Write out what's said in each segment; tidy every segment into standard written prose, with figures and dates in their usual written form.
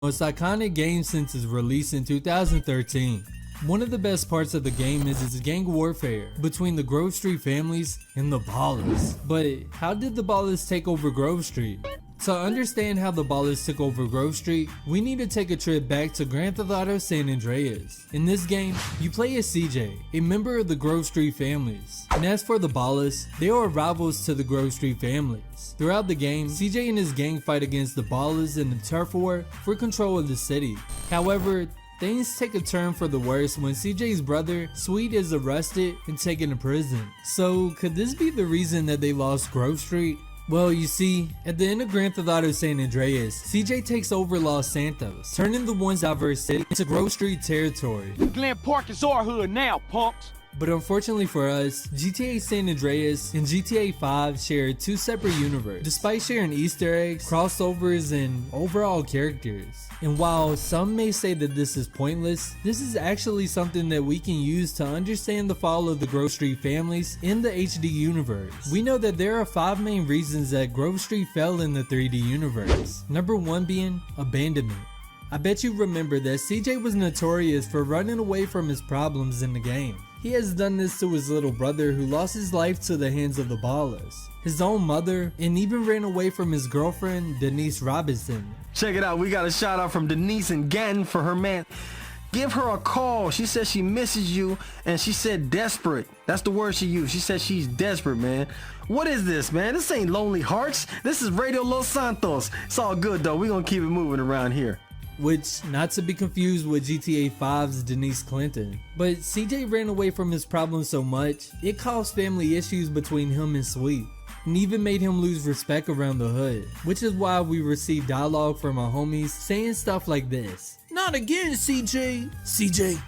most iconic game since its release in 2013. One of the best parts of the game is its gang warfare between the Grove Street families and the Ballas. But how did the Ballas take over Grove Street? To understand how the Ballas took over Grove Street, we need to take a trip back to Grand Theft Auto San Andreas. In this game, you play as CJ, a member of the Grove Street families. And as for the Ballas, they are rivals to the Grove Street families. Throughout the game, CJ and his gang fight against the Ballas in the turf war for control of the city. However, things take a turn for the worse when CJ's brother, Sweet, is arrested and taken to prison. So could this be the reason that they lost Grove Street? Well, you see, at the end of Grand Theft Auto San Andreas, CJ takes over Los Santos, turning the once diverse city into Grove Street territory. Glen Park is our hood now, punks. But unfortunately for us, GTA San Andreas and GTA 5 share two separate universes, despite sharing Easter eggs, crossovers, and overall characters. And while some may say that this is pointless, this is actually something that we can use to understand the fall of the Grove Street families in the HD universe. We know that there are 5 main reasons that Grove Street fell in the 3D universe. Number 1 being abandonment. I bet you remember that CJ was notorious for running away from his problems in the game. He has done this to his little brother who lost his life to the hands of the Ballas, his own mother, and even ran away from his girlfriend, Denise Robinson. Check it out, we got a shout out from Denise in Gatton for her man. Give her a call. She says she misses you, and she said desperate. That's the word she used. She said she's desperate, man. What is this, man? This ain't Lonely Hearts. This is Radio Los Santos. It's all good though. We gonna keep it moving around here. Which, not to be confused with GTA 5's Denise Clinton. But CJ ran away from his problems so much, it caused family issues between him and Sweet, and even made him lose respect around the hood. Which is why we receive dialogue from our homies saying stuff like this. "Not again, CJ. CJ,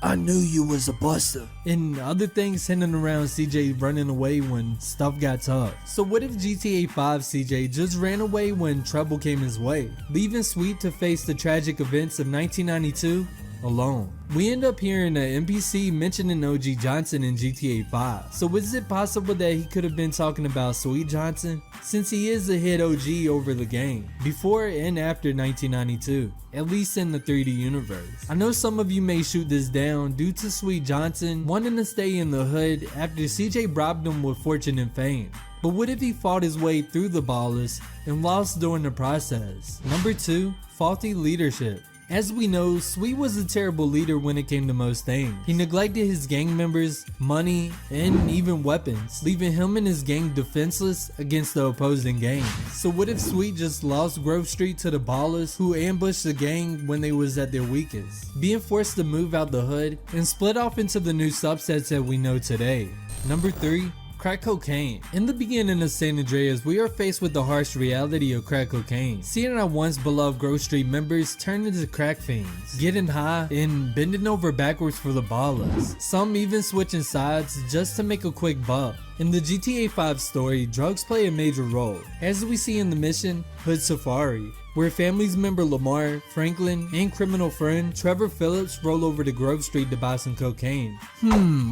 I knew you was a buster." And other things hinting around CJ running away when stuff got tough. So what if GTA 5 CJ just ran away when trouble came his way, leaving Sweet to face the tragic events of 1992 alone? We end up hearing an NPC mentioning OG Johnson in GTA 5. So is it possible that he could have been talking about Sweet Johnson, since he is a hit OG over the game, before and after 1992, at least in the 3D universe? I know some of you may shoot this down due to Sweet Johnson wanting to stay in the hood after CJ bribed him with fortune and fame. But what if he fought his way through the Ballas and lost during the process? Number 2, faulty leadership. As we know, Sweet was a terrible leader when it came to most things. He neglected his gang members, money, and even weapons, leaving him and his gang defenseless against the opposing gang. So what if Sweet just lost Grove Street to the Ballas, who ambushed the gang when they was at their weakest, being forced to move out the hood and split off into the new subsets that we know today? Number 3, crack cocaine. In the beginning of San Andreas, we are faced with the harsh reality of crack cocaine, seeing our once beloved Grove Street members turn into crack fiends, getting high and bending over backwards for the Ballas, some even switching sides just to make a quick buck. In the GTA 5 story, drugs play a major role, as we see in the mission Hood Safari, where families member Lamar, Franklin, and criminal friend Trevor Phillips roll over to Grove Street to buy some cocaine.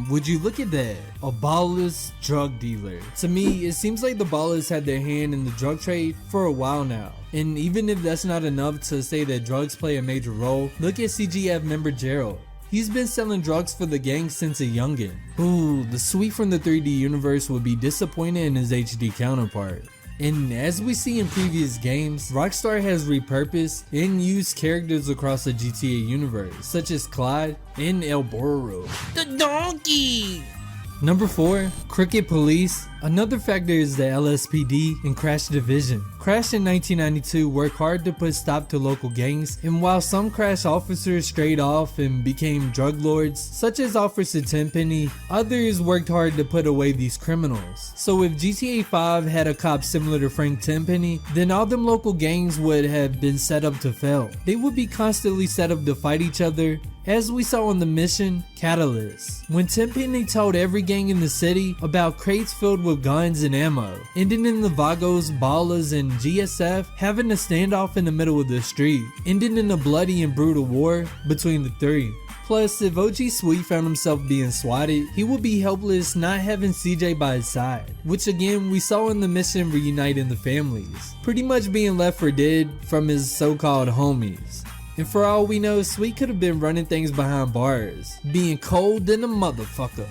Would you look at that? A Ballas drug dealer. To me, it seems like the Ballas had their hand in the drug trade for a while now. And even if that's not enough to say that drugs play a major role, look at CGF member Gerald. He's been selling drugs for the gang since a youngin'. Ooh, the Sweet from the 3D universe would be disappointed in his HD counterpart. And as we see in previous games, Rockstar has repurposed and used characters across the GTA universe, such as Clyde and El Burro, the donkey. Number 4, crooked police. Another factor is the LSPD and Crash Division. Crash in 1992 worked hard to put stop to local gangs, and while some Crash officers strayed off and became drug lords, such as Officer Tenpenny, others worked hard to put away these criminals. So if GTA 5 had a cop similar to Frank Tenpenny, then all them local gangs would have been set up to fail. They would be constantly set up to fight each other, as we saw on the mission Catalyst, when Tenpenny told every gang in the city about crates filled with guns and ammo, ending in the Vagos, Ballas, and GSF having a standoff in the middle of the street, ending in a bloody and brutal war between the three. Plus, if OG Sweet found himself being swatted, he would be helpless not having CJ by his side, which again we saw in the mission reuniting the families, pretty much being left for dead from his so-called homies. And for all we know, Sweet could have been running things behind bars, being cold than a motherfucker.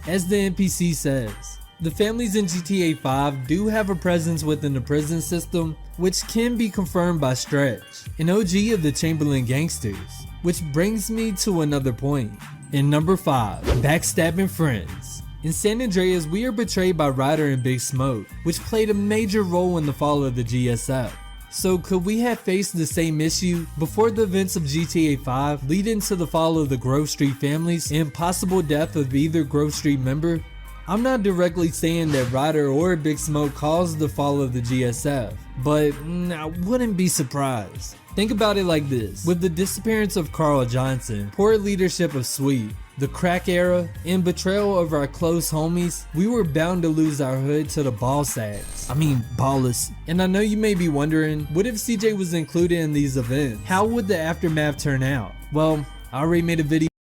As the NPC says, the families in GTA 5 do have a presence within the prison system, which can be confirmed by Stretch, an OG of the Chamberlain Gangsters. Which brings me to another point. In number 5, backstabbing friends. In San Andreas, we are betrayed by Ryder and Big Smoke, which played a major role in the fall of the GSF. So could we have faced the same issue before the events of GTA 5 leading to the fall of the Grove Street families and possible death of either Grove Street member? I'm not directly saying that Ryder or Big Smoke caused the fall of the GSF, but I wouldn't be surprised. Think about it like this: with the disappearance of Carl Johnson, poor leadership of Sweet, the crack era, and betrayal of our close homies, we were bound to lose our hood to the ballas. And I know you may be wondering, what if CJ was included in these events? How would the aftermath turn out? Well, I already made a video